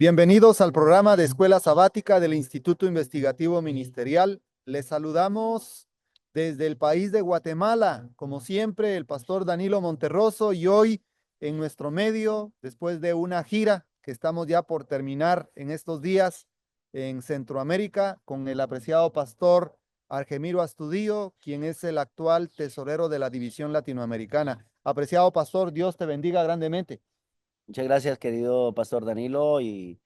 Bienvenidos al programa de Escuela Sabática del Instituto Investigativo Ministerial. Les saludamos desde el país de Guatemala, como siempre, el pastor Danilo Monterroso y hoy en nuestro medio, después de una gira que estamos ya por terminar en estos días en Centroamérica, con el apreciado pastor Argemiro Astudillo, quien es el actual tesorero de la División Latinoamericana. Apreciado pastor, Dios te bendiga grandemente. Muchas gracias, querido Pastor Danilo, y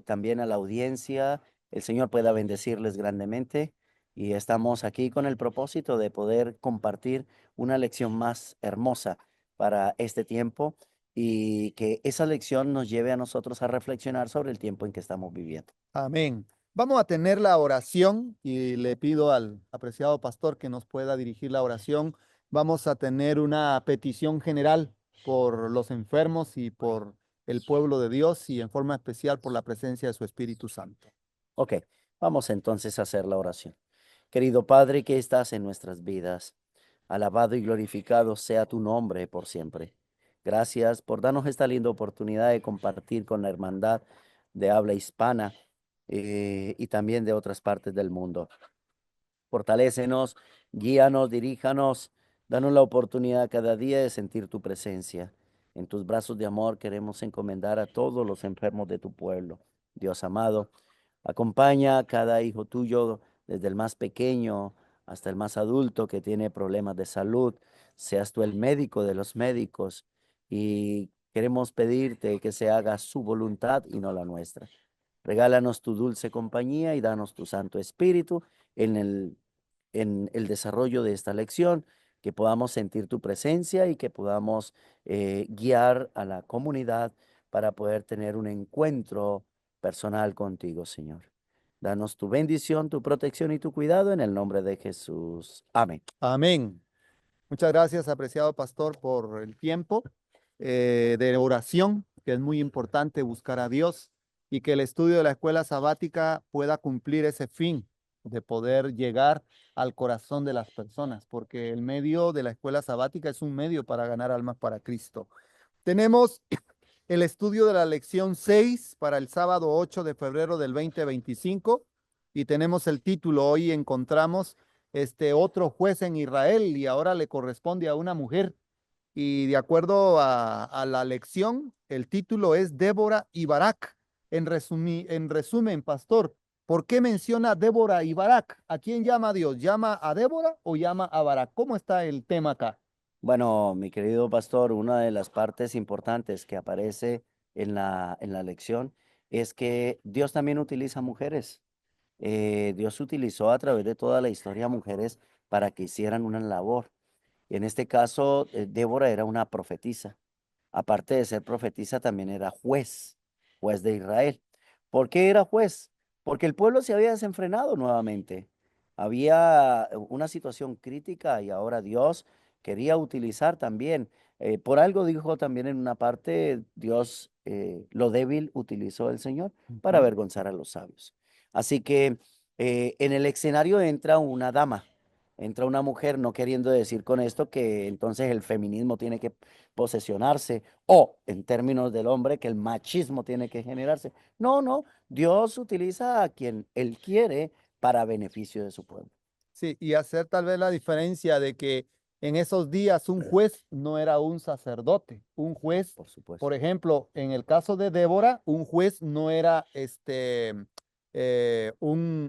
también a la audiencia. El Señor pueda bendecirles grandemente. Y estamos aquí con el propósito de poder compartir una lección más hermosa para este tiempo y que esa lección nos lleve a nosotros a reflexionar sobre el tiempo en que estamos viviendo. Amén. Vamos a tener la oración y le pido al apreciado pastor que nos pueda dirigir la oración. Vamos a tener una petición general por los enfermos y por el pueblo de Dios y en forma especial por la presencia de su Espíritu Santo. Ok, vamos entonces a hacer la oración. Querido Padre que estás en nuestras vidas, alabado y glorificado sea tu nombre por siempre. Gracias por darnos esta linda oportunidad de compartir con la hermandad de habla hispana y también de otras partes del mundo. Fortalécenos, guíanos, diríjanos, danos la oportunidad cada día de sentir tu presencia. En tus brazos de amor queremos encomendar a todos los enfermos de tu pueblo. Dios amado, acompaña a cada hijo tuyo, desde el más pequeño hasta el más adulto que tiene problemas de salud. Seas tú el médico de los médicos y queremos pedirte que se haga su voluntad y no la nuestra. Regálanos tu dulce compañía y danos tu Santo Espíritu en el desarrollo de esta lección, que podamos sentir tu presencia y que podamos guiar a la comunidad para poder tener un encuentro personal contigo, Señor. Danos tu bendición, tu protección y tu cuidado en el nombre de Jesús. Amén. Amén. Muchas gracias, apreciado pastor, por el tiempo de oración, que es muy importante buscar a Dios y que el estudio de la escuela sabática pueda cumplir ese fin de poder llegar al corazón de las personas, porque el medio de la escuela sabática es un medio para ganar almas para Cristo. Tenemos el estudio de la lección 6 para el sábado 8 de febrero del 2025 y tenemos el título. Hoy encontramos este otro juez en Israel y ahora le corresponde a una mujer. Y de acuerdo a la lección, el título es Débora y Barak. En resumen, pastor, ¿por qué menciona Débora y Barak? ¿A quién llama Dios? ¿Llama a Débora o llama a Barak? ¿Cómo está el tema acá? Bueno, mi querido pastor, una de las partes importantes que aparece en la lección es que Dios también utiliza mujeres. Dios utilizó a través de toda la historia mujeres para que hicieran una labor. Y en este caso, Débora era una profetisa. Aparte de ser profetisa, también era juez, juez de Israel. ¿Por qué era juez? Porque el pueblo se había desenfrenado nuevamente. Había una situación crítica y ahora Dios quería utilizar también. Por algo dijo también en una parte, Dios lo débil utilizó el Señor para Ujú. avergonzar a los sabios. Así que en el escenario entra una dama, entra una mujer, no queriendo decir con esto que entonces el feminismo tiene que posesionarse o en términos del hombre que el machismo tiene que generarse. No, no, Dios utiliza a quien Él quiere para beneficio de su pueblo. Sí, y hacer tal vez la diferencia de que en esos días un juez no era un sacerdote. Un juez, Por supuesto. por ejemplo, en el caso de Débora, un juez no era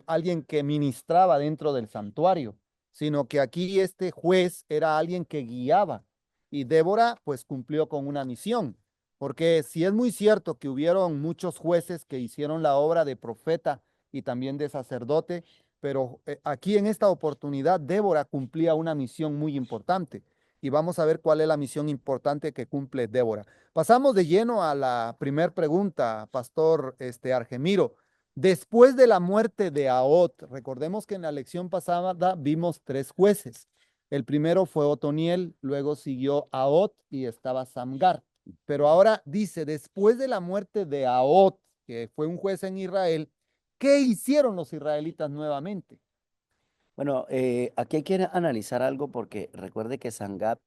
alguien que ministraba dentro del santuario, sino que aquí este juez era alguien que guiaba. Y Débora pues cumplió con una misión, porque si es muy cierto que hubieron muchos jueces que hicieron la obra de profeta y también de sacerdote, pero aquí en esta oportunidad Débora cumplía una misión muy importante y vamos a ver cuál es la misión importante que cumple Débora. Pasamos de lleno a la primera pregunta, Pastor Argemiro. Después de la muerte de Ahot, recordemos que en la lección pasada vimos tres jueces. El primero fue Otoniel, luego siguió Ahot y estaba Samgar. Pero ahora dice, después de la muerte de Ahot, que fue un juez en Israel, ¿qué hicieron los israelitas nuevamente? Bueno, aquí hay que analizar algo porque recuerde que Sangat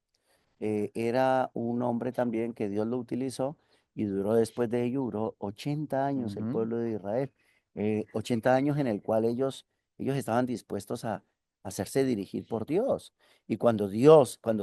era un hombre también que Dios lo utilizó y duró después de ello, duró 80 años el Ujú. pueblo de Israel. 80 años en el cual ellos estaban dispuestos a hacerse dirigir por Dios. Y cuando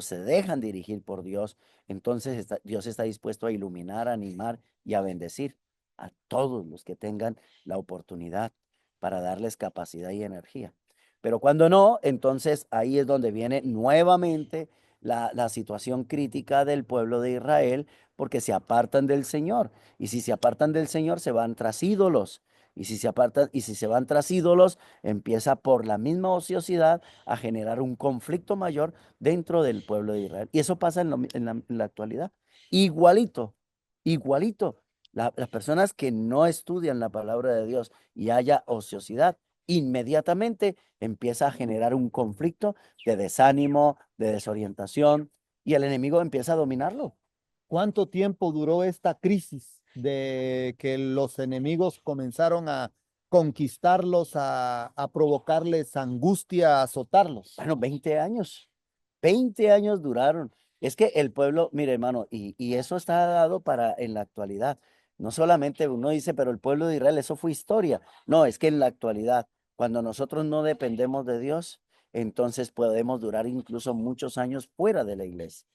se dejan dirigir por Dios, entonces Dios está dispuesto a iluminar, a animar y a bendecir a todos los que tengan la oportunidad para darles capacidad y energía. Pero cuando no, entonces ahí es donde viene nuevamente la situación crítica del pueblo de Israel, porque se apartan del Señor. Y si se apartan del Señor, se van tras ídolos. Y si se apartan, y si se van tras ídolos, empieza por la misma ociosidad a generar un conflicto mayor dentro del pueblo de Israel. Y eso pasa en la actualidad. Igualito, igualito. Las personas que no estudian la palabra de Dios y haya ociosidad, inmediatamente empieza a generar un conflicto de desánimo, de desorientación, y el enemigo empieza a dominarlo. ¿Cuánto tiempo duró esta crisis de que los enemigos comenzaron a conquistarlos, a provocarles angustia, a azotarlos? Bueno, 20 años. 20 años duraron. Es que el pueblo, mire, hermano, y eso está dado para en la actualidad. No solamente uno dice, pero el pueblo de Israel, eso fue historia. No, es que en la actualidad, cuando nosotros no dependemos de Dios, entonces podemos durar incluso muchos años fuera de la iglesia.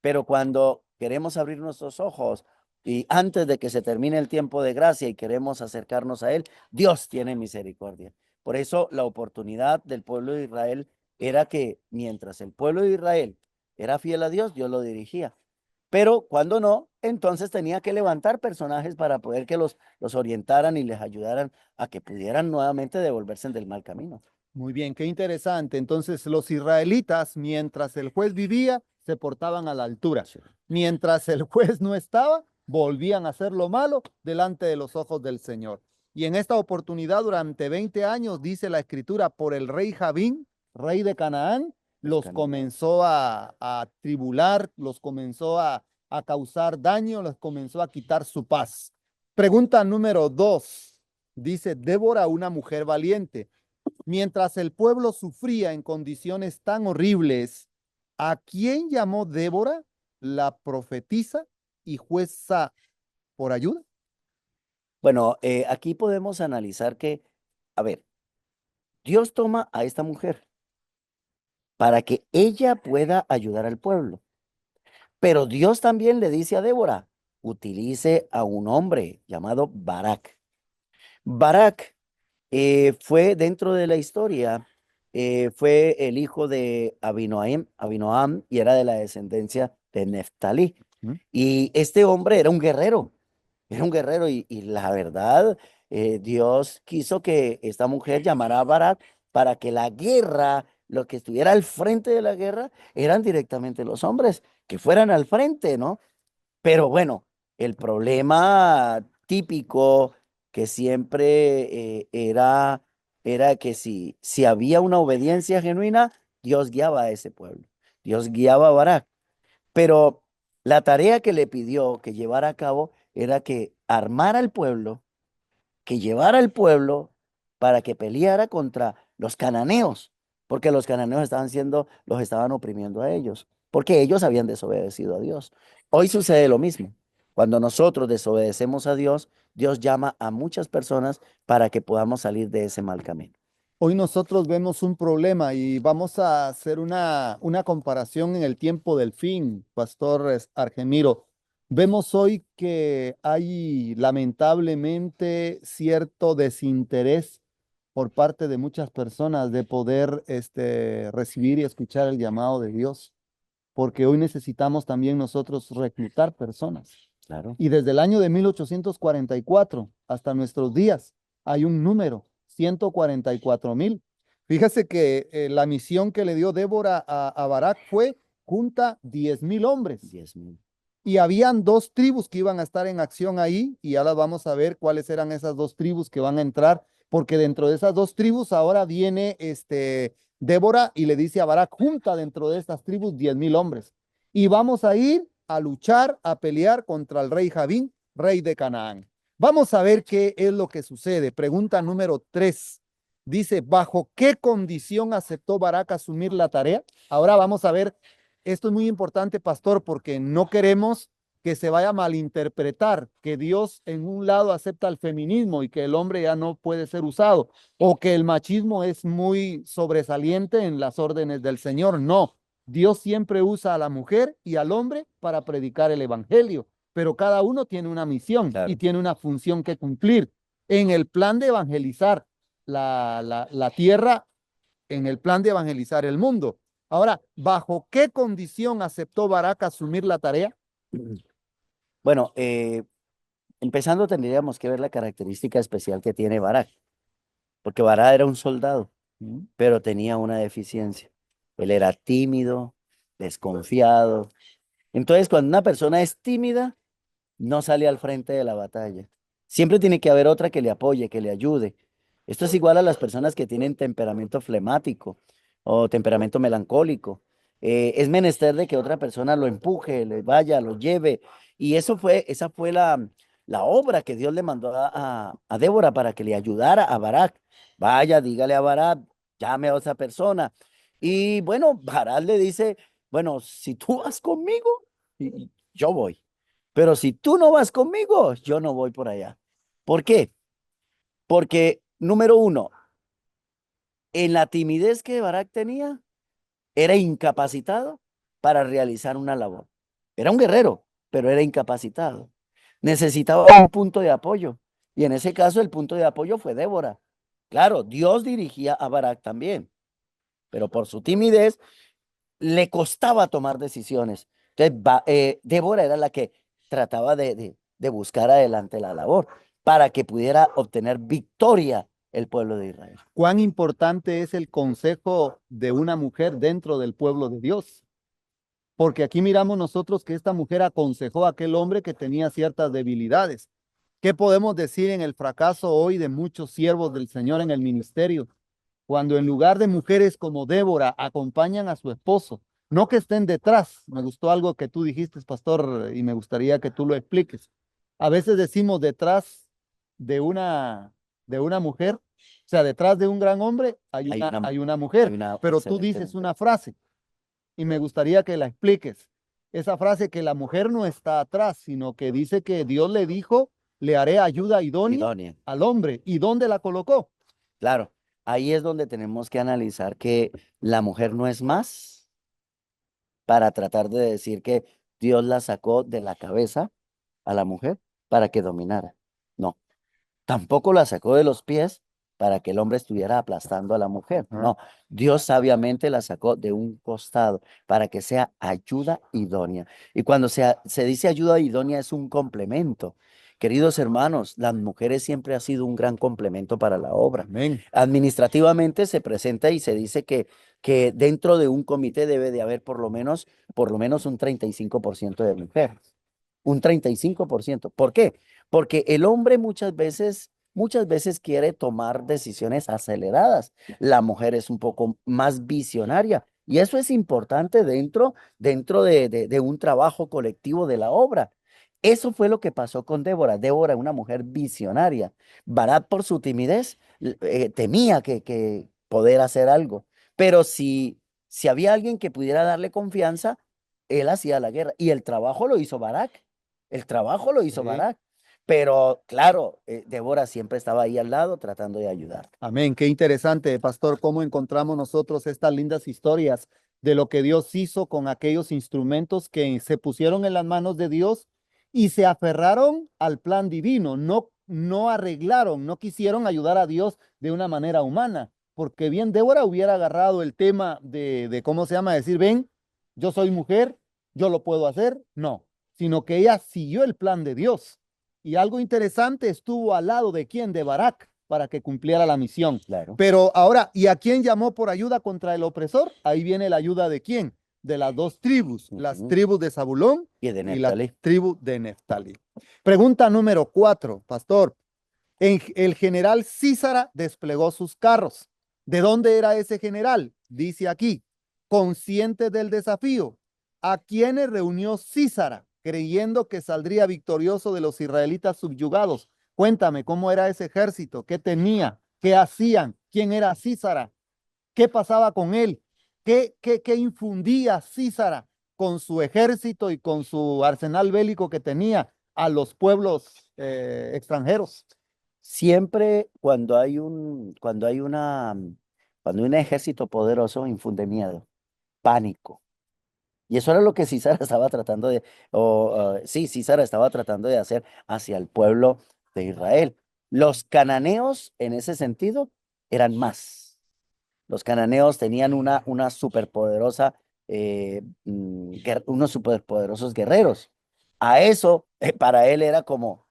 Pero cuando queremos abrir nuestros ojos y antes de que se termine el tiempo de gracia y queremos acercarnos a Él, Dios tiene misericordia. Por eso la oportunidad del pueblo de Israel era que mientras el pueblo de Israel era fiel a Dios, Dios lo dirigía. Pero cuando no, entonces tenía que levantar personajes para poder que los orientaran y les ayudaran a que pudieran nuevamente devolverse del mal camino. Muy bien, qué interesante. Entonces, los israelitas, mientras el juez vivía, se portaban a la altura. Sí. Mientras el juez no estaba, volvían a hacer lo malo delante de los ojos del Señor. Y en esta oportunidad, durante 20 años, dice la escritura, por el rey Jabín, rey de Canaán, Los los cananeos. comenzó a tribular, los comenzó a causar daño, los comenzó a quitar su paz. Pregunta número 2. Dice, Débora, una mujer valiente. Mientras el pueblo sufría en condiciones tan horribles, ¿a quién llamó Débora, la profetisa y jueza, por ayuda? Bueno, aquí podemos analizar que, a ver, Dios toma a esta mujer para que ella pueda ayudar al pueblo. Pero Dios también le dice a Débora, utilice a un hombre llamado Barak. Barak fue dentro de la historia, fue el hijo de Abinoam y era de la descendencia de Neftalí. ¿Mm? Y este hombre era un guerrero y la verdad, Dios quiso que esta mujer llamara a Barak para que la guerra, lo que estuviera al frente de la guerra, eran directamente los hombres, que fueran al frente, ¿no? Pero bueno, el problema típico que siempre era que si había una obediencia genuina, Dios guiaba a ese pueblo, Dios guiaba a Barak. Pero la tarea que le pidió que llevara a cabo era que armara al pueblo, que llevara al pueblo para que peleara contra los cananeos, porque los cananeos los estaban oprimiendo a ellos, porque ellos habían desobedecido a Dios. Hoy sucede lo mismo. Cuando nosotros desobedecemos a Dios, Dios llama a muchas personas para que podamos salir de ese mal camino. Hoy nosotros vemos un problema y vamos a hacer una comparación en el tiempo del fin, Pastor Argemiro. Vemos hoy que hay lamentablemente cierto desinterés por parte de muchas personas de poder recibir y escuchar el llamado de Dios, porque hoy necesitamos también nosotros reclutar personas. Claro. Y desde el año de 1844 hasta nuestros días hay un número, 144,000. Fíjese que la misión que le dio Débora a Barak fue junta 10,000 hombres. 10,000. Y habían dos tribus que iban a estar en acción ahí y ahora vamos a ver cuáles eran esas dos tribus que van a entrar, porque dentro de esas dos tribus ahora viene Débora y le dice a Barak, junta dentro de estas tribus 10,000 hombres. Y vamos a ir a luchar, a pelear contra el rey Jabín, rey de Canaán. Vamos a ver qué es lo que sucede. Pregunta número 3. Dice, ¿bajo qué condición aceptó Barak asumir la tarea? Ahora vamos a ver, esto es muy importante, pastor, porque no queremos que se vaya a malinterpretar que Dios en un lado acepta el feminismo y que el hombre ya no puede ser usado, o que el machismo es muy sobresaliente en las órdenes del Señor. No, Dios siempre usa a la mujer y al hombre para predicar el evangelio, pero cada uno tiene una misión y Claro. tiene una función que cumplir en el plan de evangelizar la tierra, en el plan de evangelizar el mundo. Ahora, ¿bajo qué condición aceptó Barak asumir la tarea? Bueno, empezando tendríamos que ver la característica especial que tiene Barak, porque Barak era un soldado, pero tenía una deficiencia. Él era tímido, desconfiado. Entonces, cuando una persona es tímida, no sale al frente de la batalla. Siempre tiene que haber otra que le apoye, que le ayude. Esto es igual a las personas que tienen temperamento flemático o temperamento melancólico. Es menester de que otra persona lo empuje, le vaya, lo lleve. Y esa fue la obra que Dios le mandó a Débora para que le ayudara a Barak. Vaya, dígale a Barak, llame a esa persona. Y bueno, Barak le dice, bueno, si tú vas conmigo, yo voy. Pero si tú no vas conmigo, yo no voy por allá. ¿Por qué? Porque, número uno, en la timidez que Barak tenía, era incapacitado para realizar una labor. Era un guerrero, pero era incapacitado. Necesitaba un punto de apoyo. Y en ese caso, el punto de apoyo fue Débora. Claro, Dios dirigía a Barak también, pero por su timidez le costaba tomar decisiones. Entonces, Débora era la que trataba de buscar adelante la labor para que pudiera obtener victoria el pueblo de Israel. ¿Cuán importante es el consejo de una mujer dentro del pueblo de Dios? Porque aquí miramos nosotros que esta mujer aconsejó a aquel hombre que tenía ciertas debilidades. ¿Qué podemos decir en el fracaso hoy de muchos siervos del Señor en el ministerio? Cuando en lugar de mujeres como Débora acompañan a su esposo, no que estén detrás. Me gustó algo que tú dijiste, pastor, y me gustaría que tú lo expliques. A veces decimos detrás de una mujer, o sea, detrás de un gran hombre Hay una, hay una hay mujer, una pero tú excelente dices mujer. una frase y me gustaría que la expliques. Esa frase que la mujer no está atrás, sino que dice que Dios le dijo, le haré ayuda idónea Idónea. al hombre. ¿Y dónde la colocó? Claro, ahí es donde tenemos que analizar que la mujer no es más para tratar de decir que Dios la sacó de la cabeza a la mujer para que dominara. No. Tampoco la sacó de los pies para que el hombre estuviera aplastando a la mujer. Ah, No, Dios sabiamente la sacó de un costado para que sea ayuda idónea. Y cuando se dice ayuda idónea es un complemento. Queridos hermanos, las mujeres siempre ha sido un gran complemento para la obra. amén. Administrativamente se presenta y se dice que dentro de un comité debe de haber por lo menos un 35% de mujeres. Un 35%. ¿Por qué? Porque el hombre muchas veces quiere tomar decisiones aceleradas. La mujer es un poco más visionaria. Y eso es importante dentro de un trabajo colectivo de la obra. Eso fue lo que pasó con Débora. Débora, una mujer visionaria. Barat, por su timidez, temía que poder hacer algo. Pero si había alguien que pudiera darle confianza, él hacía la guerra. Y el trabajo lo hizo Barak. El trabajo lo hizo Sí. Barak. Pero claro, Débora siempre estaba ahí al lado tratando de ayudar. Amén. Qué interesante, pastor, cómo encontramos nosotros estas lindas historias de lo que Dios hizo con aquellos instrumentos que se pusieron en las manos de Dios y se aferraron al plan divino, no arreglaron, no quisieron ayudar a Dios de una manera humana, porque bien Débora hubiera agarrado el tema de ¿cómo se llama? Decir, ven, yo soy mujer, yo lo puedo hacer. No, sino que ella siguió el plan de Dios. Y algo interesante, estuvo al lado de quién, de Barak, para que cumpliera la misión. Claro. Pero ahora, ¿y a quién llamó por ayuda contra el opresor? Ahí viene la ayuda de quién, de las dos tribus, las Ujú. tribus de Zabulón Y de y la Neftalí. tribu de Neftalí. Pregunta número 4, pastor. El general Císara desplegó sus carros. ¿De dónde era ese general? Dice aquí, consciente del desafío. ¿A quiénes reunió Císara, creyendo que saldría victorioso de los israelitas subyugados? Cuéntame, ¿cómo era ese ejército? ¿Qué tenía? ¿Qué hacían? ¿Quién era Císara? ¿Qué pasaba con él? ¿Qué infundía Císara con su ejército y con su arsenal bélico que tenía a los pueblos extranjeros. Siempre cuando hay un ejército poderoso, infunde miedo, pánico. Y eso era lo que Císara estaba tratando sí, Císara estaba tratando de hacer hacia el pueblo de Israel. Los cananeos, en ese sentido, eran más. Los cananeos tenían una superpoderosa, unos superpoderosos guerreros. A eso, para él era como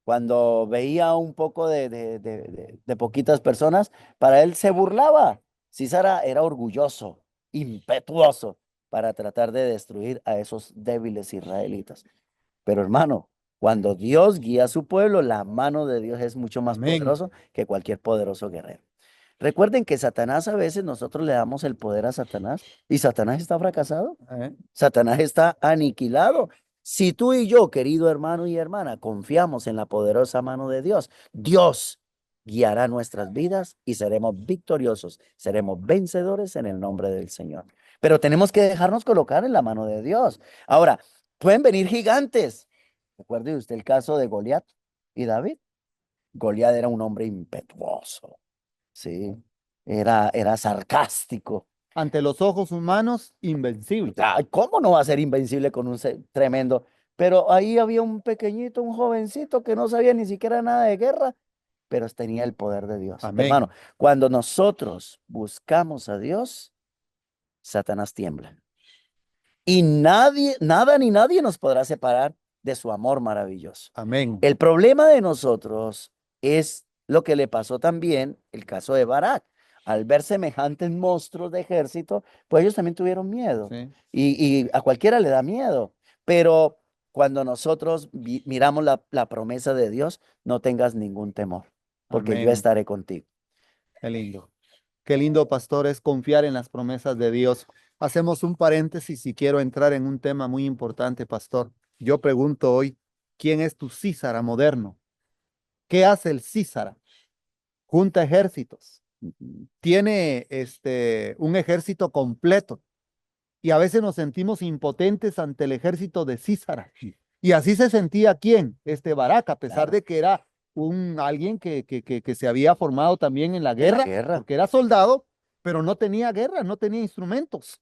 cuando veía un poco de poquitas personas, para él se burlaba. Císara era orgulloso, impetuoso, para tratar de destruir a esos débiles israelitas. Pero hermano, cuando Dios guía a su pueblo, la mano de Dios es mucho más Amén. poderoso que cualquier poderoso guerrero. Recuerden que Satanás a veces nosotros le damos el poder a Satanás y Satanás está fracasado. Satanás está aniquilado. Si tú y yo, querido hermano y hermana, confiamos en la poderosa mano de Dios, Dios guiará nuestras vidas y seremos victoriosos, seremos vencedores en el nombre del Señor. Pero tenemos que dejarnos colocar en la mano de Dios. Ahora, pueden venir gigantes. Recuerde usted el caso de Goliat y David. Goliat era un hombre impetuoso, sí, era sarcástico. Ante los ojos humanos, invencible. Ay, ¿cómo no va a ser invencible con un tremendo? Pero ahí había un pequeñito, un jovencito que no sabía ni siquiera nada de guerra, pero tenía el poder de Dios. Hermano, Amén. cuando nosotros buscamos a Dios, Satanás tiembla. Y nadie, nada ni nadie nos podrá separar de su amor maravilloso. Amén. El problema de nosotros es lo que le pasó también el caso de Barak. Al ver semejantes monstruos de ejército, pues ellos también tuvieron miedo. Sí. Y a cualquiera le da miedo. Pero cuando nosotros miramos la promesa de Dios, no tengas ningún temor, porque yo Amén. estaré contigo. Qué lindo. Qué lindo, pastor, es confiar en las promesas de Dios. Hacemos un paréntesis y quiero entrar en un tema muy importante, pastor. Yo pregunto hoy, ¿quién es tu Císara moderno? ¿Qué hace el Císara? Junta ejércitos. Ujú. Tiene un ejército completo y a veces nos sentimos impotentes ante el ejército de Císara. Y así se sentía quién, Barak, a pesar Claro, de que era alguien que se había formado también en la en la guerra, guerra. porque era soldado, pero no tenía guerra, no tenía instrumentos,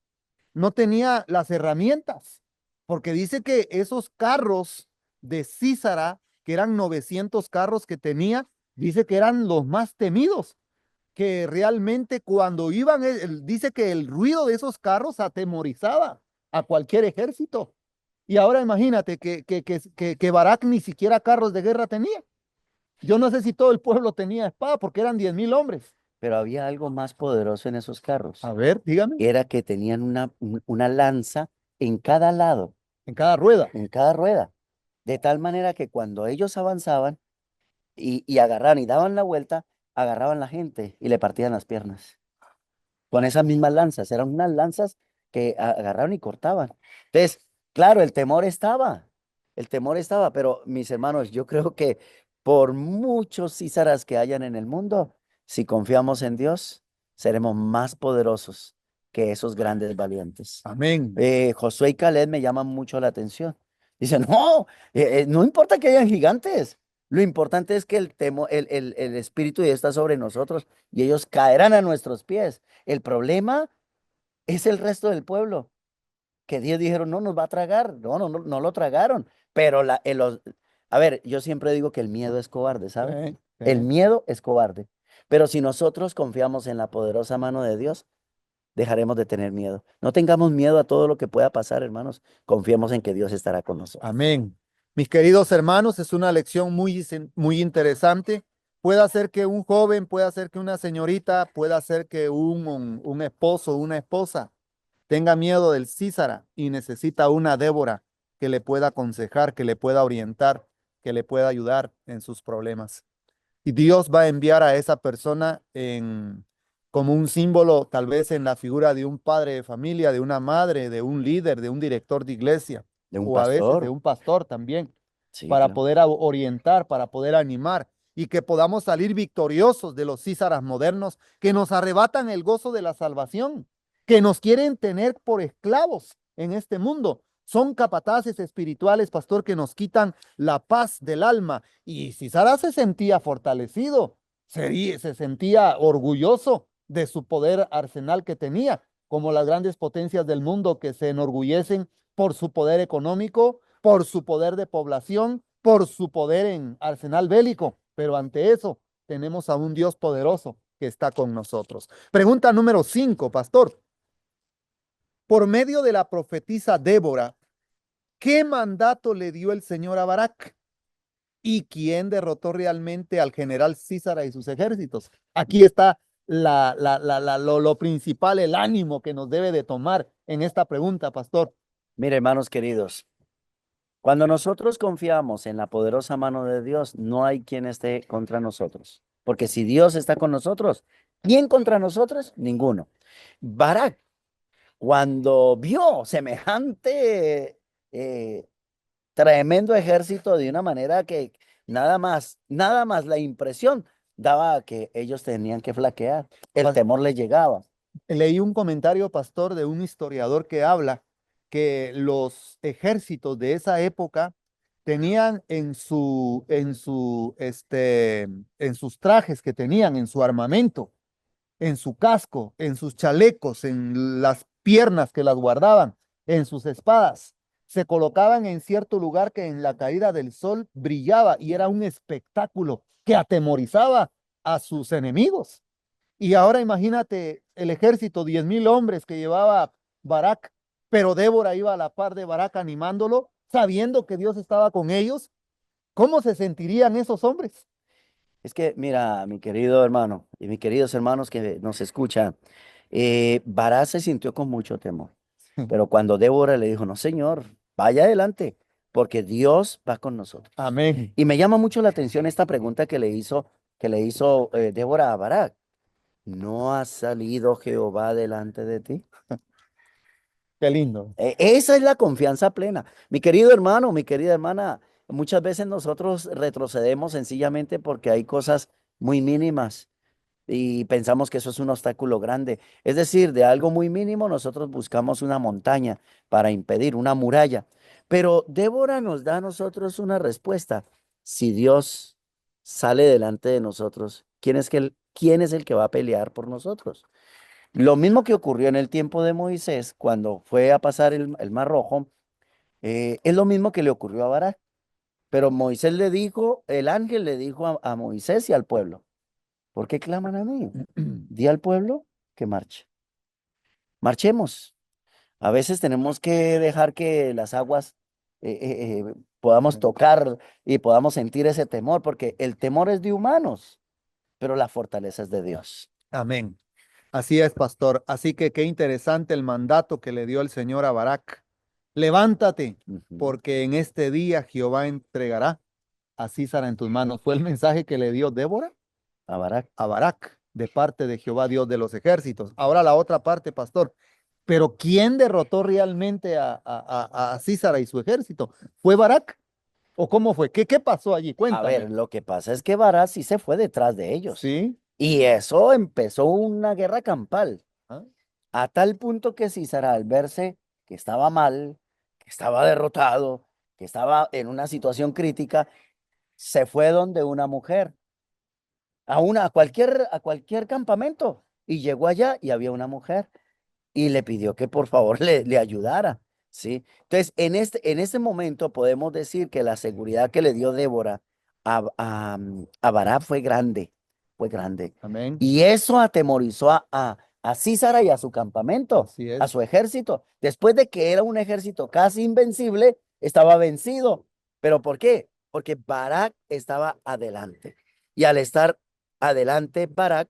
no tenía las herramientas, porque dice que esos carros de Císara, que eran 900 carros que tenía, dice que eran los más temidos, que realmente cuando iban, dice que el ruido de esos carros atemorizaba a cualquier ejército. Y ahora imagínate que Barak ni siquiera carros de guerra tenía. Yo no sé si todo el pueblo tenía espada porque eran 10,000 hombres. Pero había algo más poderoso en esos A carros. ver, dígame, Era que tenían una lanza en cada lado, en cada rueda. en cada rueda, de tal manera que cuando ellos avanzaban y agarraban y daban la vuelta, agarraban la gente y le partían las piernas. Con esas mismas lanzas, eran unas lanzas que agarraban y cortaban. Entonces, claro, el temor estaba, pero mis hermanos, yo creo que por muchos Císaras que hayan en el mundo, si confiamos en Dios, seremos más poderosos que esos grandes valientes. Amén. Josué y Caleb me llaman mucho la atención. Dicen, no, no importa que hayan gigantes. Lo importante es que el Espíritu de Dios está sobre nosotros y ellos caerán a nuestros pies. El problema es el resto del pueblo, que Dios dijeron, no nos va a tragar. No, no, no, no lo tragaron. Pero a ver, yo siempre digo que el miedo es cobarde, ¿sabe? Sí, El sí. miedo es cobarde. Pero si nosotros confiamos en la poderosa mano de Dios, dejaremos de tener miedo. No tengamos miedo a todo lo que pueda pasar, hermanos. Confiemos en que Dios estará con nosotros. Amén. Mis queridos hermanos, es una lección muy interesante. Puede ser que un joven, puede ser que una señorita, puede ser que un esposo, una esposa tenga miedo del Císara y necesita una Débora que le pueda aconsejar, que le pueda orientar, que le pueda ayudar en sus problemas. Y Dios va a enviar a esa persona como un símbolo, tal vez en la figura de un padre de familia, de una madre, de un líder, de un director de iglesia, De un o a veces de pastor. un pastor también, Sí, para claro. poder orientar, para poder animar y que podamos salir victoriosos de los císaras modernos que nos arrebatan el gozo de la salvación, que nos quieren tener por esclavos, en este mundo. Son capataces espirituales, pastor, que nos quitan la paz del alma. Y Sisara se sentía fortalecido, se sentía orgulloso de su poder arsenal que tenía, como las grandes potencias del mundo que se enorgullecen por su poder económico, por su poder de población, por su poder en arsenal bélico. Pero ante eso tenemos a un Dios poderoso que está con nosotros. Pregunta número 5, pastor. Por medio de la profetisa Débora, ¿qué mandato le dio el Señor a Barak? ¿Y quién derrotó realmente al general Císara y sus ejércitos? Aquí está lo principal, el ánimo que nos debe de tomar en esta pregunta, pastor. Mire, hermanos queridos, cuando nosotros confiamos en la poderosa mano de Dios, no hay quien esté contra nosotros. Porque si Dios está con nosotros, ¿quién contra nosotros? Ninguno. Barak, cuando vio semejante tremendo ejército de una manera que nada más la impresión daba que ellos tenían que flaquear. El temor les llegaba. Leí un comentario, pastor, de un historiador que habla que los ejércitos de esa época tenían en sus trajes que tenían, en su armamento, en su casco, en sus chalecos, en las piernas que las guardaban, en sus espadas. Se colocaban en cierto lugar que en la caída del sol brillaba y era un espectáculo que atemorizaba a sus enemigos. Y ahora imagínate el ejército, 10,000 hombres que llevaba Barak, pero Débora iba a la par de Barak animándolo, sabiendo que Dios estaba con ellos. ¿Cómo se sentirían esos hombres? Es que, mira, mi querido hermano y mis queridos hermanos que nos escuchan, Barak se sintió con mucho temor. Pero cuando Débora le dijo, no, señor, vaya adelante, porque Dios va con nosotros. Amén. Y me llama mucho la atención esta pregunta que le hizo Débora a Barak. ¿No ha salido Jehová delante de ti? Qué lindo. Esa es la confianza plena. Mi querido hermano, mi querida hermana, muchas veces nosotros retrocedemos sencillamente porque hay cosas muy mínimas y pensamos que eso es un obstáculo grande. Es decir, de algo muy mínimo nosotros buscamos una montaña para impedir, una muralla. Pero Débora nos da a nosotros una respuesta. Si Dios sale delante de nosotros, quién es el que va a pelear por nosotros? Lo mismo que ocurrió en el tiempo de Moisés, cuando fue a pasar el Mar Rojo, es lo mismo que le ocurrió a Barak. Pero Moisés le dijo, el ángel le dijo a Moisés y al pueblo, ¿por qué claman a mí? Di al pueblo que marche. Marchemos. A veces tenemos que dejar que las aguas podamos tocar y podamos sentir ese temor, porque el temor es de humanos, pero la fortaleza es de Dios. Amén. Así es, pastor. Así que qué interesante el mandato que le dio el Señor a Barak. Levántate, Ujú. porque en este día Jehová entregará a Císara en tus manos. Fue el mensaje que le dio Débora A Barak. a Barak de parte de Jehová, Dios de los ejércitos. Ahora la otra parte, pastor. Pero ¿quién derrotó realmente a Císara y su ejército? ¿Fue Barak? ¿O cómo fue? ¿Qué pasó allí? A Cuéntame. ver, lo que pasa es que Barak sí se fue detrás de ellos. Sí. Y eso empezó una guerra campal, Ah, a tal punto que Císara, al verse que estaba mal, que estaba derrotado, que estaba en una situación crítica, se fue donde una mujer, a cualquier campamento, y llegó allá y había una mujer y le pidió que por favor le ayudara, ¿sí? Entonces, en este momento podemos decir que la seguridad que le dio Débora a Barak fue grande, fue grande. amén. Y eso atemorizó a Císara y a su campamento, Así a es. su ejército. Después de que era un ejército casi invencible, estaba vencido. ¿Pero por qué? Porque Barak estaba adelante. Y al estar adelante, Barak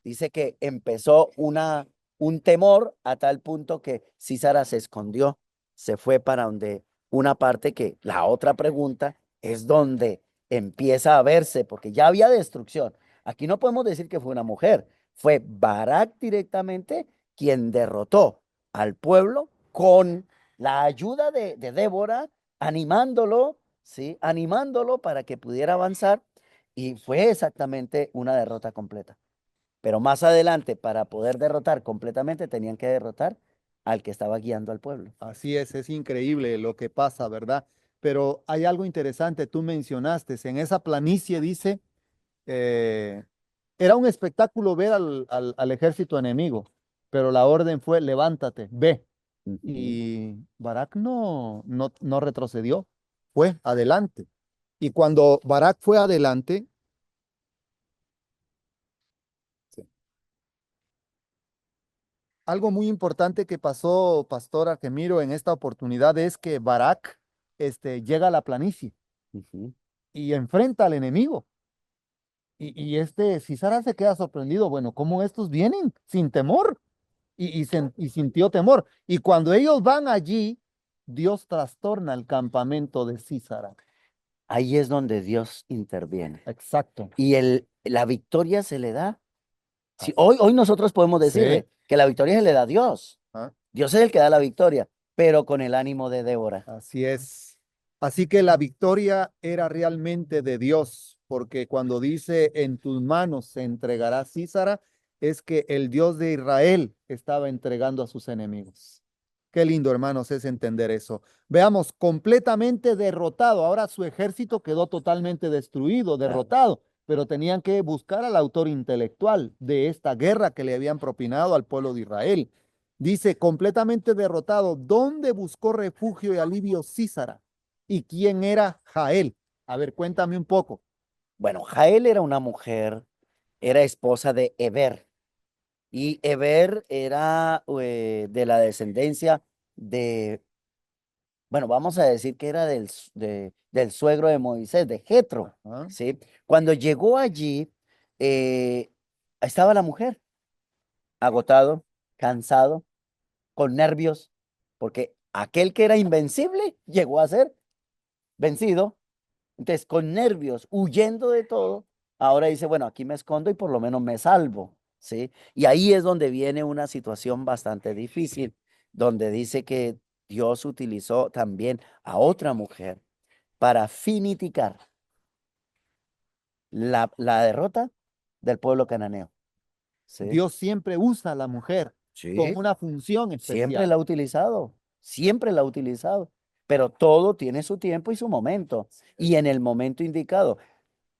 dice que empezó un temor a tal punto que Císara se escondió, se fue para donde una parte que la otra pregunta es donde empieza a verse, porque ya había destrucción. Aquí no podemos decir que fue una mujer, fue Barak directamente quien derrotó al pueblo con la ayuda de Débora, animándolo, ¿sí? Animándolo para que pudiera avanzar y fue exactamente una derrota completa. Pero más adelante, para poder derrotar completamente, tenían que derrotar al que estaba guiando al pueblo. Así es increíble lo que pasa, ¿verdad? Pero hay algo interesante, tú mencionaste, en esa planicie dice, eh, era un espectáculo ver al ejército enemigo, pero la orden fue, levántate, ve. Ujú. Y Barak no retrocedió, fue adelante. Y cuando Barak fue adelante, sí, algo muy importante que pasó, Pastor Argemiro, en esta oportunidad es que Barak llega a la planicie Ujú. y enfrenta al enemigo. Y Sisara se queda sorprendido, bueno, ¿cómo estos vienen sin temor? Y sintió temor. Y cuando ellos van allí, Dios trastorna el campamento de Sisara. Ahí es donde Dios interviene. Exacto. Y la victoria se le da. Si Así. hoy nosotros podemos Sí. decirle que la victoria se le da a Dios. Ah, Dios es el que da la victoria, pero con el ánimo de Débora. así es. Así que la victoria era realmente de Dios, porque cuando dice en tus manos se entregará Císara, es que el Dios de Israel estaba entregando a sus enemigos. Qué lindo, hermanos, es entender eso. Veamos, completamente derrotado. Ahora su ejército quedó totalmente destruido, Claro. derrotado, pero tenían que buscar al autor intelectual de esta guerra que le habían propinado al pueblo de Israel. Dice, completamente derrotado, ¿dónde buscó refugio y alivio Císara? ¿Y quién era Jael? A ver, cuéntame un poco. Bueno, Jael era una mujer, era esposa de Eber. Y Eber era de la descendencia de, bueno, vamos a decir que era del suegro de Moisés, de Jetro, Ajá. ¿sí? Cuando llegó allí, eh, estaba la mujer, agotado, cansado, con nervios, porque aquel que era invencible llegó a ser vencido. Entonces, con nervios, huyendo de todo, ahora dice, bueno, aquí me escondo y por lo menos me salvo, ¿sí? Y ahí es donde viene una situación bastante difícil, donde dice que Dios utilizó también a otra mujer para finiquitar la derrota del pueblo cananeo, ¿sí? Dios siempre usa a la mujer con Sí, una función siempre especial. la ha utilizado, siempre la ha utilizado, pero todo tiene su tiempo y su momento, y en el momento indicado.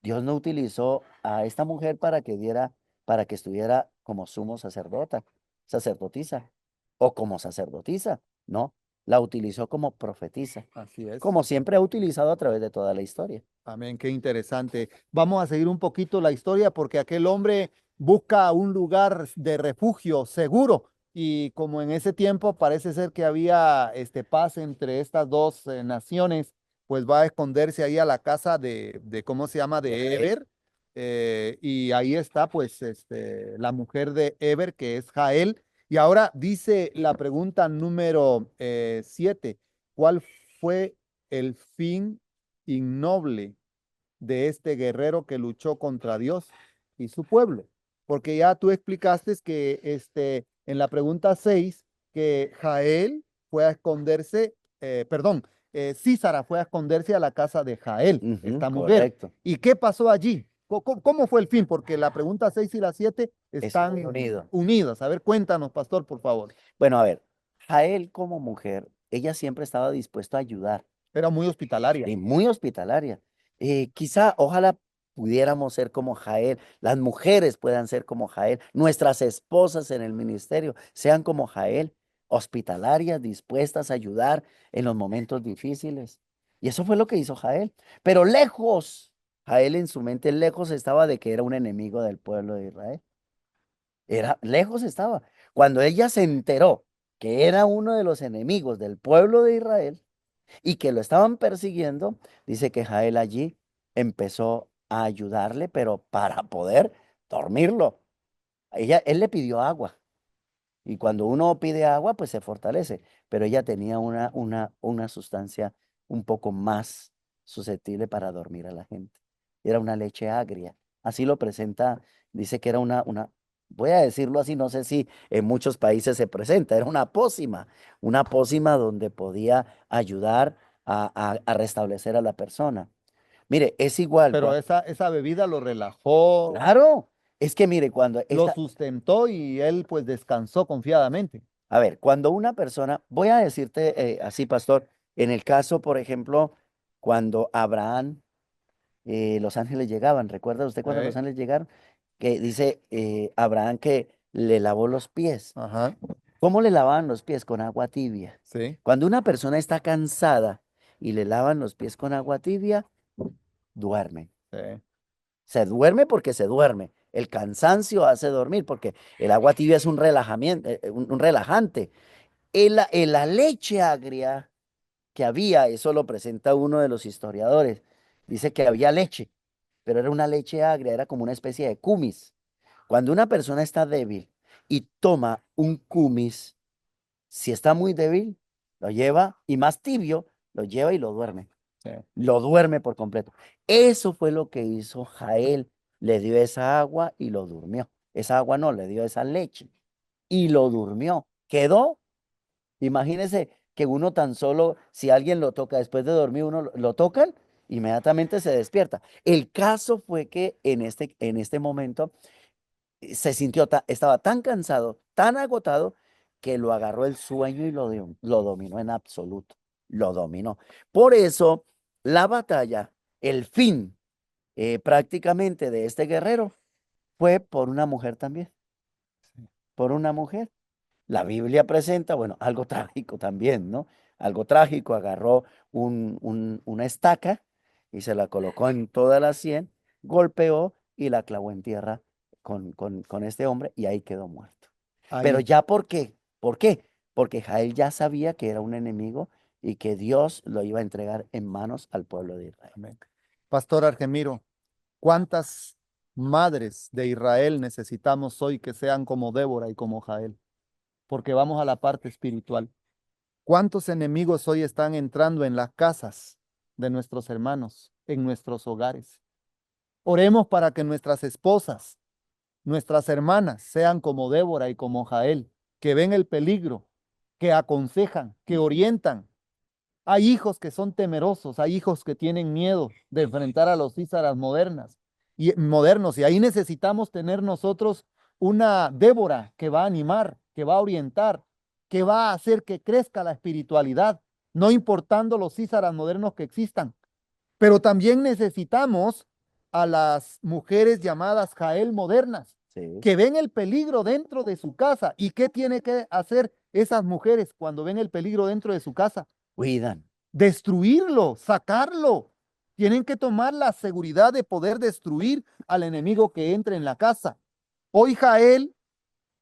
Dios no utilizó a esta mujer para que estuviera como sumo sacerdotisa, o como sacerdotisa, no, la utilizó como profetisa, Así es. como siempre ha utilizado a través de toda la historia. Amén, qué interesante. Vamos a seguir un poquito la historia porque aquel hombre busca un lugar de refugio seguro y como en ese tiempo parece ser que había paz entre estas dos naciones, pues va a esconderse ahí a la casa de ¿cómo se llama? De De Jael. Eber. Y ahí está pues la mujer de Eber que es Jael. Y ahora dice la pregunta número 7, ¿cuál fue el fin innoble de este guerrero que luchó contra Dios y su pueblo? Porque ya tú explicaste que en la pregunta 6 que Jael fue a esconderse, perdón, Císara fue a esconderse a la casa de Jael, Ujú, esta mujer. correcto, ¿Y qué pasó allí? ¿Cómo fue el fin? Porque la pregunta 6 y la 7 están están unidos. unidas. A ver, cuéntanos, pastor, por favor. Bueno, a ver, Jael como mujer, ella siempre estaba dispuesta a ayudar. Era muy hospitalaria. Y muy hospitalaria. Quizá, ojalá pudiéramos ser como Jael, las mujeres puedan ser como Jael, nuestras esposas en el ministerio sean como Jael, hospitalarias, dispuestas a ayudar en los momentos difíciles. Y eso fue lo que hizo Jael. Pero lejos, Jael en su mente lejos estaba de que era un enemigo del pueblo de Israel. Era lejos estaba. Cuando ella se enteró que era uno de los enemigos del pueblo de Israel, y que lo estaban persiguiendo, dice que Jael allí empezó a ayudarle, pero para poder dormirlo. Él le pidió agua, y cuando uno pide agua, pues se fortalece, pero ella tenía una sustancia un poco más susceptible para dormir a la gente. Era una leche agria. Así lo presenta, dice que era voy a decirlo así, no sé si en muchos países se presenta, era una pócima donde podía ayudar a restablecer a la persona. Mire, es igual, Pero esa bebida lo relajó, claro, es que mire, cuando lo esta, sustentó y él pues descansó confiadamente. A ver, cuando una persona, voy a decirte así, pastor, en el caso, por ejemplo, cuando Abraham, los ángeles llegaban, ¿recuerda usted cuando los Sí. ángeles llegaron? Que dice Abraham que le lavó los pies. Ajá. ¿Cómo le lavaban los pies? Con agua tibia. Sí. Cuando una persona está cansada y le lavan los pies con agua tibia, duerme. Sí. Se duerme porque se duerme. El cansancio hace dormir porque el agua tibia es un relajamiento, un relajante. La leche agria que había, eso lo presenta uno de los historiadores, dice que había leche, pero era una leche agria, era como una especie de kumis. Cuando una persona está débil y toma un kumis, si está muy débil, lo lleva y más tibio, lo lleva y lo duerme. Sí. Lo duerme por completo. Eso fue lo que hizo Jael. Le dio esa agua y lo durmió. Esa agua no, le dio esa leche y lo durmió. Quedó, imagínese que uno tan solo, si alguien lo toca después de dormir, uno lo tocan, inmediatamente se despierta. El caso fue que en este momento se sintió, estaba tan cansado, tan agotado, que lo agarró el sueño y lo dominó en absoluto. Lo dominó. Por eso, la batalla, el fin prácticamente de este guerrero fue por una mujer también, por una mujer. La Biblia presenta, bueno, algo trágico también, ¿no? Algo trágico, agarró una estaca y se la colocó en toda la sien, golpeó y la clavó en tierra con este hombre y ahí quedó muerto. Pero Ahí. ya, ¿por qué? ¿Por qué? Porque Jael ya sabía que era un enemigo y que Dios lo iba a entregar en manos al pueblo de Israel. Amén. Pastor Argemiro, ¿cuántas madres de Israel necesitamos hoy que sean como Débora y como Jael? Porque vamos a la parte espiritual. ¿Cuántos enemigos hoy están entrando en las casas de nuestros hermanos, en nuestros hogares? Oremos para que nuestras esposas, nuestras hermanas sean como Débora y como Jael, que ven el peligro, que aconsejan, que orientan. Hay hijos que son temerosos, hay hijos que tienen miedo de enfrentar a los Císaras modernos, y ahí necesitamos tener nosotros una Débora que va a animar, que va a orientar, que va a hacer que crezca la espiritualidad, no importando los Císaras modernos que existan. Pero también necesitamos a las mujeres llamadas Jael modernas, Sí, que ven el peligro dentro de su casa. ¿Y qué tiene que hacer esas mujeres cuando ven el peligro dentro de su casa? cuidan. Destruirlo, sacarlo. Tienen que tomar la seguridad de poder destruir al enemigo que entre en la casa. Hoy Jael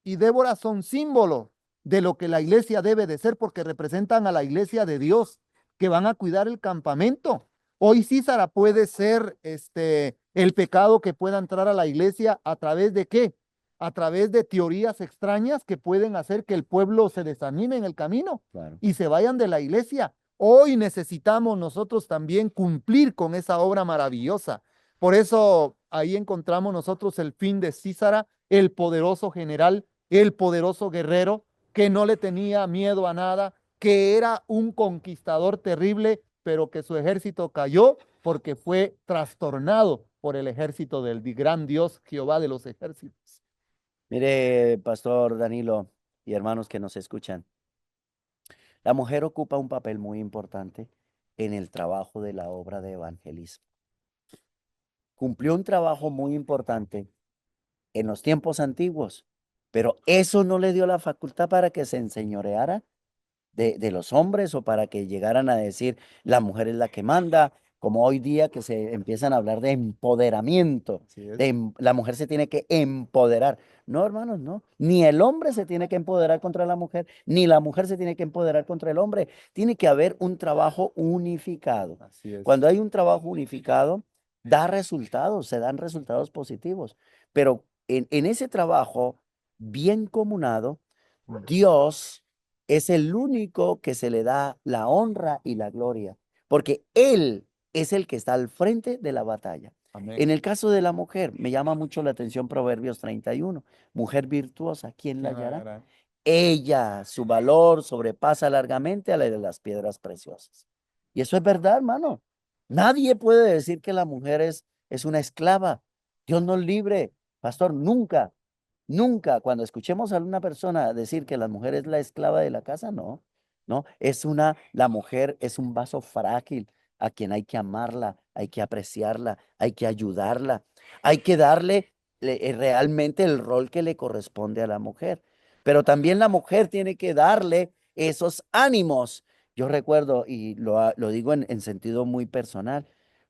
y Débora son símbolos de lo que la iglesia debe de ser porque representan a la iglesia de Dios que van a cuidar el campamento. Hoy Císara puede ser el pecado que pueda entrar a la iglesia a través de qué? A través de teorías extrañas que pueden hacer que el pueblo se desanime en el camino Claro. y se vayan de la iglesia. Hoy necesitamos nosotros también cumplir con esa obra maravillosa. Por eso ahí encontramos nosotros el fin de Císara, el poderoso general, el poderoso guerrero que no le tenía miedo a nada, que era un conquistador terrible, pero que su ejército cayó porque fue trastornado por el ejército del gran Dios Jehová de los ejércitos. Mire, Pastor Danilo y hermanos que nos escuchan, la mujer ocupa un papel muy importante en el trabajo de la obra de evangelismo. Cumplió un trabajo muy importante en los tiempos antiguos, pero eso no le dio la facultad para que se enseñoreara de los hombres o para que llegaran a decir la mujer es la que manda, como hoy día que se empiezan a hablar de empoderamiento, Así es. la mujer se tiene que empoderar. No, hermanos, no. Ni el hombre se tiene que empoderar contra la mujer, ni la mujer se tiene que empoderar contra el hombre. Tiene que haber un trabajo unificado. Así es. Cuando hay un trabajo unificado, da resultados, se dan resultados positivos. Pero en ese trabajo bien comunado, Dios es el único que se le da la honra y la gloria, porque Él es el que está al frente de la batalla. Amén. En el caso de la mujer, me llama mucho la atención Proverbios 31. Mujer virtuosa, ¿quién la ¿Quién hallará? hará? Ella, su valor sobrepasa largamente a la de las piedras preciosas. Y eso es verdad, hermano. Nadie puede decir que la mujer es una esclava. Dios nos libre, pastor, nunca. Nunca, cuando escuchemos a una persona decir que la mujer es la esclava de la casa, no, no, la mujer es un vaso frágil a quien hay que amarla, hay que apreciarla, hay que ayudarla, hay que darle realmente el rol que le corresponde a la mujer. Pero también la mujer tiene que darle esos ánimos. Yo recuerdo, y lo digo en sentido muy personal,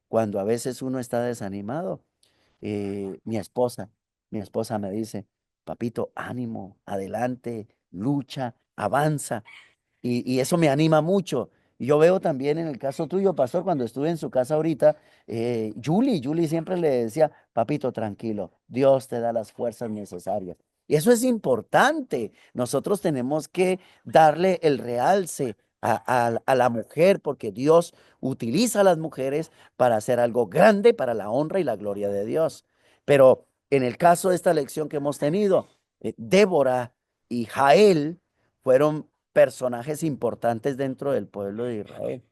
cuando a veces uno está desanimado, mi esposa, mi esposa me dice, papito, ánimo, adelante, lucha, avanza. Y eso me anima mucho. Y yo veo también en el caso tuyo, pastor, cuando estuve en su casa ahorita, Julie siempre le decía, papito, tranquilo, Dios te da las fuerzas necesarias. Y eso es importante. Nosotros tenemos que darle el realce a la mujer, porque Dios utiliza a las mujeres para hacer algo grande para la honra y la gloria de Dios. Pero en el caso de esta lección que hemos tenido, Débora y Jael fueron personajes importantes dentro del pueblo de Israel.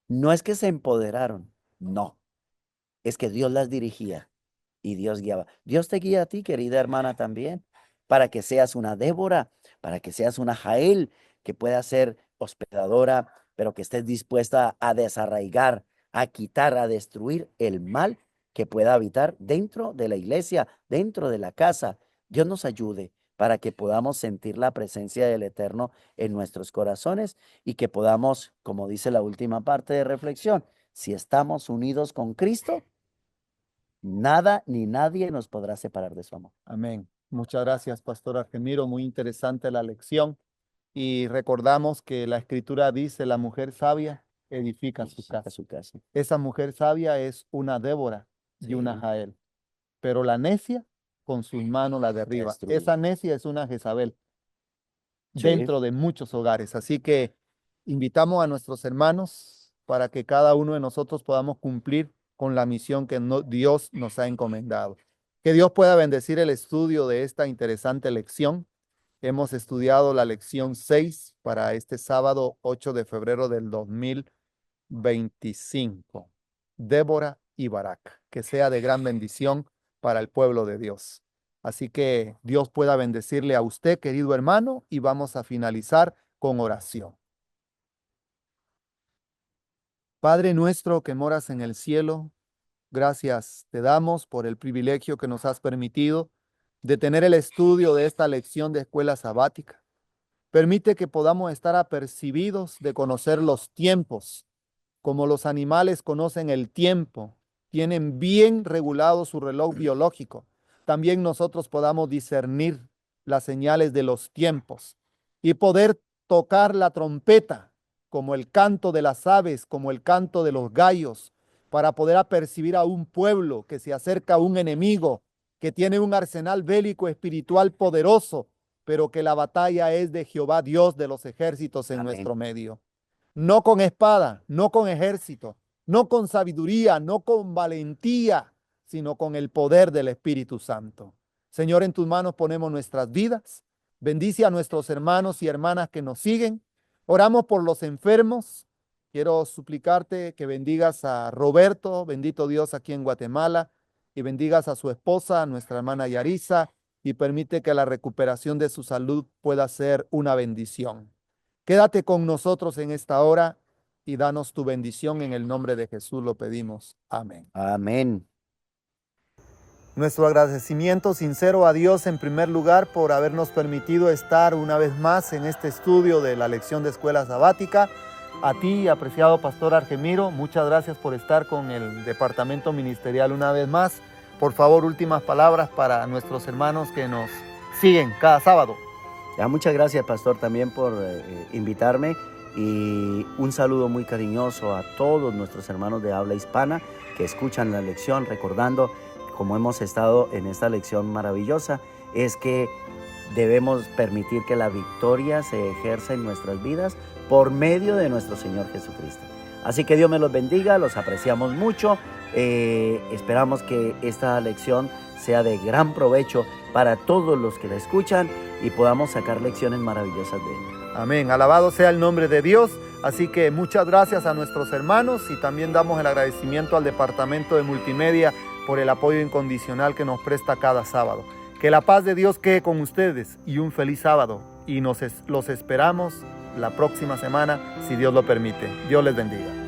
No es que se empoderaron, no, es que Dios las dirigía y Dios guiaba. Dios te guía a ti, querida hermana, también, para que seas una Débora, para que seas una Jael, que pueda ser hospedadora, pero que estés dispuesta a desarraigar, a quitar, a destruir el mal que pueda habitar dentro de la iglesia, dentro de la casa. Dios nos ayude para que podamos sentir la presencia del Eterno en nuestros corazones y que podamos, como dice la última parte de reflexión, si estamos unidos con Cristo, nada ni nadie nos podrá separar de su amor. Amén. Muchas gracias, Pastor Argemiro. Muy interesante la lección. Y recordamos que la Escritura dice, la mujer sabia edifica su A casa. su casa. Esa mujer sabia es una Débora y una Sí, Jael. Pero la necia con sus manos la derriba. destruye. Esa necia es una Jezabel Sí, dentro de muchos hogares. Así que invitamos a nuestros hermanos para que cada uno de nosotros podamos cumplir con la misión que Dios nos ha encomendado. Que Dios pueda bendecir el estudio de esta interesante lección. Hemos estudiado la lección 6 para este sábado 8 de febrero del 2025. Débora y Barak. Que sea de gran bendición para el pueblo de Dios. Así que Dios pueda bendecirle a usted, querido hermano, y vamos a finalizar con oración. Padre nuestro que moras en el cielo, gracias te damos por el privilegio que nos has permitido de tener el estudio de esta lección de escuela sabática. Permite que podamos estar apercibidos de conocer los tiempos, como los animales conocen el tiempo, tienen bien regulado su reloj biológico. También nosotros podamos discernir las señales de los tiempos y poder tocar la trompeta como el canto de las aves, como el canto de los gallos, para poder apercibir a un pueblo que se acerca a un enemigo, que tiene un arsenal bélico espiritual poderoso, pero que la batalla es de Jehová, Dios de los ejércitos en amén. nuestro medio. No con espada, no con ejército, no con sabiduría, no con valentía, sino con el poder del Espíritu Santo. Señor, en tus manos ponemos nuestras vidas. Bendice a nuestros hermanos y hermanas que nos siguen. Oramos por los enfermos. Quiero suplicarte que bendigas a Roberto, bendito Dios, aquí en Guatemala, y bendigas a su esposa, nuestra hermana Yarisa, y permite que la recuperación de su salud pueda ser una bendición. Quédate con nosotros en esta hora y danos tu bendición. En el nombre de Jesús lo pedimos. Amén. Amén. Nuestro agradecimiento sincero a Dios en primer lugar por habernos permitido estar una vez más en este estudio de la lección de escuela sabática. A ti, apreciado Pastor Argemiro, muchas gracias por estar con el departamento ministerial una vez más. Por favor, últimas palabras para nuestros hermanos que nos siguen cada sábado. Ya, muchas gracias, pastor, también por invitarme, y un saludo muy cariñoso a todos nuestros hermanos de habla hispana que escuchan la lección, recordando, como hemos estado en esta lección maravillosa, es que debemos permitir que la victoria se ejerza en nuestras vidas por medio de nuestro Señor Jesucristo. Así que Dios me los bendiga, los apreciamos mucho. Esperamos que esta lección sea de gran provecho para todos los que la escuchan y podamos sacar lecciones maravillosas de ella. Amén. Alabado sea el nombre de Dios. Así que muchas gracias a nuestros hermanos y también damos el agradecimiento al departamento de multimedia por el apoyo incondicional que nos presta cada sábado. Que la paz de Dios quede con ustedes y un feliz sábado. Y los esperamos la próxima semana, si Dios lo permite. Dios les bendiga.